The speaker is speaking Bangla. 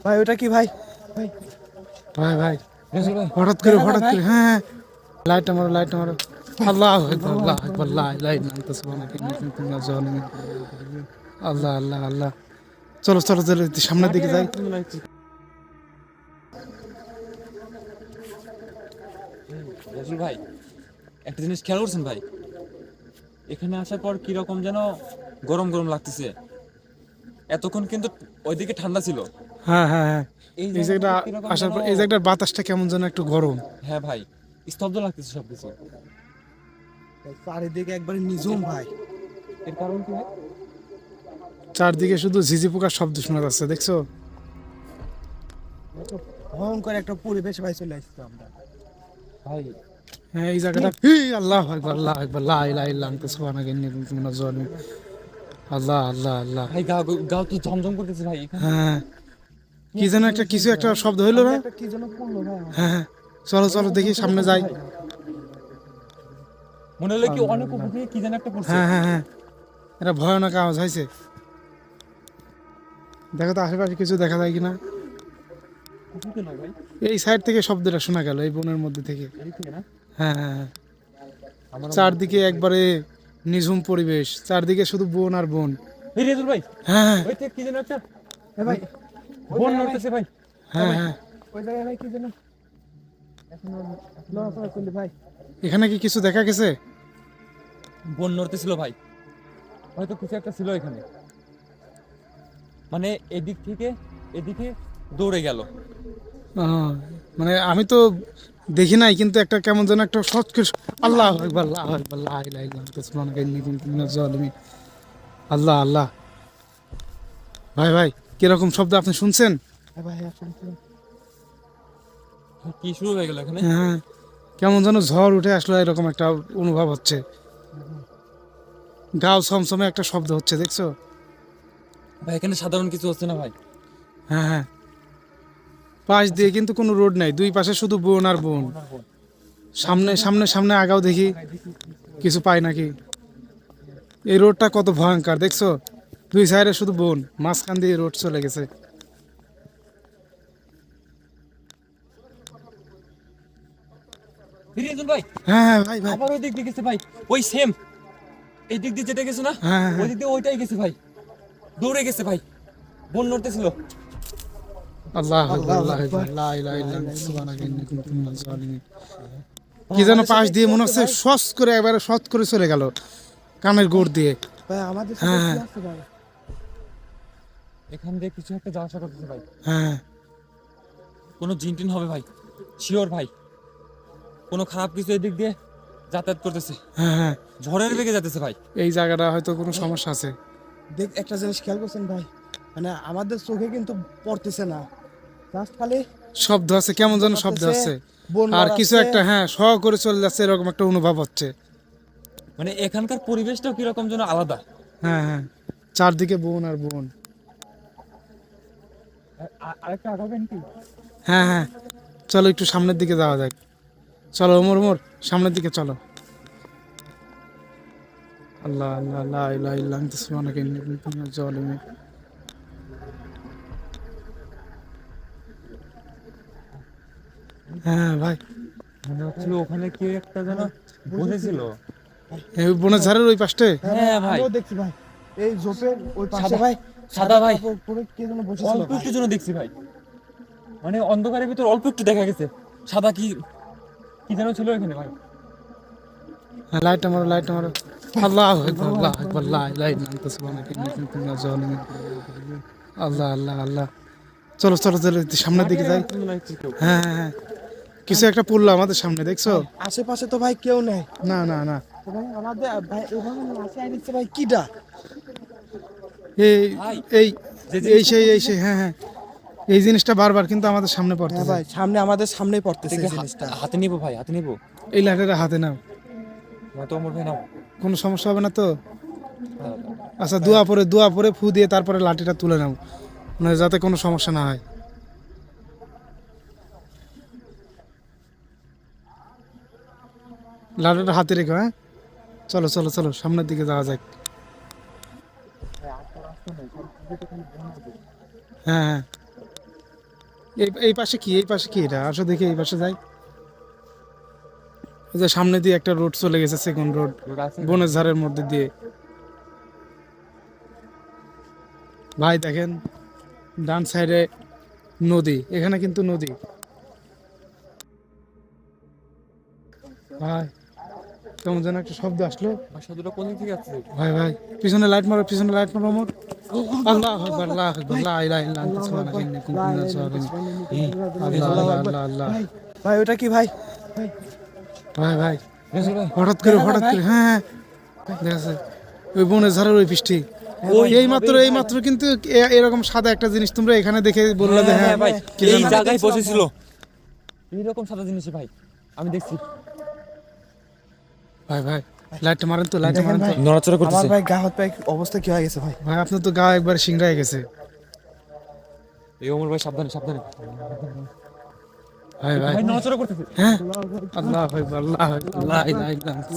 ভাই ওটা কি ভাই? ভাই ভাই ভাই রেজুল ভাই হঠাৎ করে হ্যাঁ হ্যাঁ লাইটটা মারো আল্লাহু আকবার আল্লাহু আকবার লা ইলাহা ইল্লা আনতা সুবহানাকা ইন্নী কুনতু মিনাজ জালিমিন আল্লাহ আল্লাহ আল্লাহ চলো সামনের দিকে যাই রেজুল ভাই একটা জিনিস খেয়াল করছেন ভাই, এখানে আসার পর কিরকম যেন গরম গরম লাগতেছে। এতক্ষণ কিন্তু ওইদিকে ঠান্ডা ছিল। হ্যাঁ হ্যাঁ হ্যাঁ এই এই জায়গাটাতে জায়গাটা কিরকম আসার যেন, পর এই জায়গাটার বাতাসটা কেমন যেন একটু গরম হ্যাঁ ভাই, স্তব্ধ লাগতেছে সবকিছু। চারিদিকে একবারে নিঝুম ভাই। এর কারণ কি ভাই? চারদিকে শুধু ঝিঝি পোকার শব্দ শোনা যাচ্ছে দেখছো ভয়ঙ্কর একটা পরিবেশ ভাই চলে আসছে আমরা। ভাই হ্যাঁ এই জায়গাটা আল্লাহু আকবার লা ইলাহা ইল্লা আনতা সুবহানাকা ইন্নী কুনতু মিনাজ জালিমিন আল্লাহ আল্লাহ আল্লাহ ভাই গা গা তো জমজম করতেছে ভাই এখানে। হ্যাঁ কি যেন কিছু একটা শব্দ হইলো না একটা কি যেন পড়লো ভাই আমার। হ্যাঁ হ্যাঁ চলো দেখি সামনে যাই মনে হলো কি অনেক উপর থেকে কি যেন একটা পড়ছে। হ্যাঁ এটা ভয়ানক আওয়াজ হয়েছে দেখো তো আশেপাশে কিছু দেখা যায় কিনা বুঝতে নয় ভাই, এই সাইড থেকে শব্দটা শোনা গেল এই বনের মধ্যে থেকে এই থেকে না হ্যাঁ আমার চারদিকে একবারে নিঝুম পরিবেশ চারদিকে শুধু বন আর বন এই রেজুল ভাই, হ্যাঁ ওই থেকে কি যেন একটা এ ভাই বন নড়তেছে ভাই। হ্যাঁ ওই জায়গায় ভাই কি যেন এখন লড়াচড়া করলি ভাই। এখানে কি কিছু দেখা গেছে বন নড়তেছিল ভাই, হয়তো কিছু একটা ছিল এখানে। মানে এদিক থেকে এদিকে দৌড়ে গেল। আহ, মানে আমি তো দেখি নাই কিন্তু একটা কেমন যেন একটা আল্লাহু আকবার লা ইলাহা ইল্লা আনতা সুবহানাকা ইন্নী কুনতু মিনাজ জালিমিন আল্লাহ আল্লাহ ভাই কিরকম শব্দ আপনি শুনছেন ভাই আসলে কি শুরু হয়ে গেল এখানে? হ্যাঁ কেমন যেন ঝড় উঠে আসলো এরকম একটা অনুভব হচ্ছে গাও ছমছমে একটা শব্দ হচ্ছে দেখছো ভাই এখানে সাধারণ কিছু হচ্ছে না ভাই। হ্যাঁ পাশ দিয়ে কিন্তু কোনো রোড নাই দুই পাশে শুধু বন আর বন সামনে আগাও দেখি কিছু পাই নাকি এই রোডটা কত ভয়ঙ্কর দেখছো দুই সাইডে শুধু বন মাঝখান দিয়ে রোড চলে গেছে রিয়াজুল ভাই ভাই ভাই আবার ওই দিক দিয়ে গেছে ভাই, ওই সেম এই দিক দিয়ে যেটা গেছে না, হ্যাঁ ওই দিক দিয়ে ওইটাই গেছে ভাই, দৌড়ে গেছে ভাই, বন নড়তেছিল। আল্লাহু আকবার লা ইলাহা ইল্লা আনতা সুবহানাকা ইন্নী কুনতু মিনাজ জালিমিন কি যেন পাশ দিয়ে মনে হচ্ছে শত করে চলে গেল কানের গোড় দিয়ে ভাই আমাদের সাথে কি আছে ভাই? এখান দিয়ে কিছু একটা যাওয়া আসা করতেছে ভাই, হ্যাঁ কোনো জিনটিন হবে ভাই, শিওর ভাই, কোনো খারাপ কিছু এদিক দিয়ে যাতায়াত করতেছে, হ্যাঁ ঝড়ের বেগে যাতেছে ভাই। এই জায়গাটা হয়তো কোনো সমস্যা আছে দেখ একটা জিনিস খেয়াল করছেন ভাই, মানে আমাদের চোখে কিন্তু পড়তেছে না, জাস্ট খালি শব্দ আছে কেমন যেন শব্দ আছে বন আর কিছু নড়াচ্ছে। একটা শ করে চলে যাচ্ছে এরকম একটা অনুভব হচ্ছে মানে এখানকার পরিবেশটাও কিরকম যেন আলাদা। হ্যাঁ চারদিকে বন আর বন আরেকটা আগাবেন কি? হ্যাঁ চলো একটু সামনের দিকে যাওয়া যাক চলো ওমর সামনের দিকে চলো আল্লাহ আল্লাহ লা ইলাহা ইল্লা আনতা সুবহানাকা ইন্নী কুনতু মিনাজ জালিমিন হ্যাঁ ভাই মনে হচ্ছিল ওখানে কি একটা যেন বসেছিল। এই বনের ঝাড়ের ওই পাশে হ্যাঁ ভাই, আমিও দেখছি ভাই এই ঝোপের ওই পাশে সাদা ভাই সাদা ভাই, কাপড় পরে কে যেন বসেছিল অল্প একটু জন্য দেখছি ভাই, মানে অন্ধকারের ভিতর অল্প একটু দেখা গেছে সাদা কি কি যেন ছিল এখানে ভাই। হ্যাঁ লাইটটা মারো আল্লাহু আকবার লা ইলাহা ইল্লা আনতা সুবহানাকা ইন্নী কুনতু মিনাজ জালিমিন আল্লাহ আল্লাহ আল্লাহ চলো সামনের দিকে যাই হ্যাঁ কিছু একটা পড়লো আমাদের সামনে দেখছো আশেপাশে তো ভাই কেউ নেই, না এবং আমাদের ভাই ওখানে নাচে আইছে ভাই কিডা এই ভাই, এই যে এই সেই হ্যাঁ এই জিনিসটা বারবার কিন্তু আমাদের সামনে হ্যাঁ পড়তেছে ভাই সামনে আমাদের সামনেই পড়তেছে এই জিনিসটা। হাতে নিবো ভাই, হাতে নিবো, এই লাঠিটা হাতে নাও নয়তো আমার ভাই নাও। কোনো সমস্যা হবে না তো আচ্ছা দোয়া পরে ফু দিয়ে তারপরে লাঠিটা তুলে নাও মানে যাতে কোনো সমস্যা না হয় লাঠিটা হাতে রেখো হ্যাঁ চলো সামনের দিকে যাওয়া যাক হ্যাঁ এই পাশে কি, এই পাশে কি এটা? আসো দেখি এই পাশে যাই। ওই যে সামনে দিয়ে একটা রোড চলে গেছে, সেকেন্ড রোড, রোড আছে বনের ঝাড়ের মধ্যে দিয়ে। ভাই দেখেন ডান সাইডে নদী, এখানে কিন্তু নদী। ভাই কেমন যেন একটা শব্দ আসলো। বাসা দুটো কোন দিক থেকে আসছে? ভাই ভাই পিছনে লাইট মারো, পিছনে লাইট মারো মোর। আল্লাহু আকবার, আল্লাহু আকবার, লা ইলাহা ইল্লা আনতা সুবহানাকা ইন্নী কুনতু মিনাজ জালিমিন। আল্লাহ আল্লাহ আল্লাহ। ভাই ওটা কি ভাই? ভাই ভাই রাসেল ভাই, হঠাৎ করে হ্যাঁ দেখেছে ওই বনের ঝাড়ের ওই পৃষ্ঠে। এই মাত্র কিন্তু এরকম সাদা একটা জিনিস তোমরা এখানে দেখে বললে যে হ্যাঁ ভাই কি এই জানো? জায়গায় বসেছিল এইরকম সাদা জিনিস ভাই, আমি দেখছি। ভাই ভাই লাইটটা মারেন তো, লাইটটা মারেন তো। নড়াচড়া আমার করতেছে। ভাই গা হাত পায়ে অবস্থা কি হয়ে গেছে ভাই? ভাই আপনার তো গা একবার সিংড়ায় গেছে। এই ওমর ভাই সাবধানে সাবধানে। ভাই ভাই ভাই নড়াচড়া করতেছে। হ্যাঁ আল্লাহ আকবার, আল্লাহ আকবার, লা ইলাহা ইল্লা আনতা।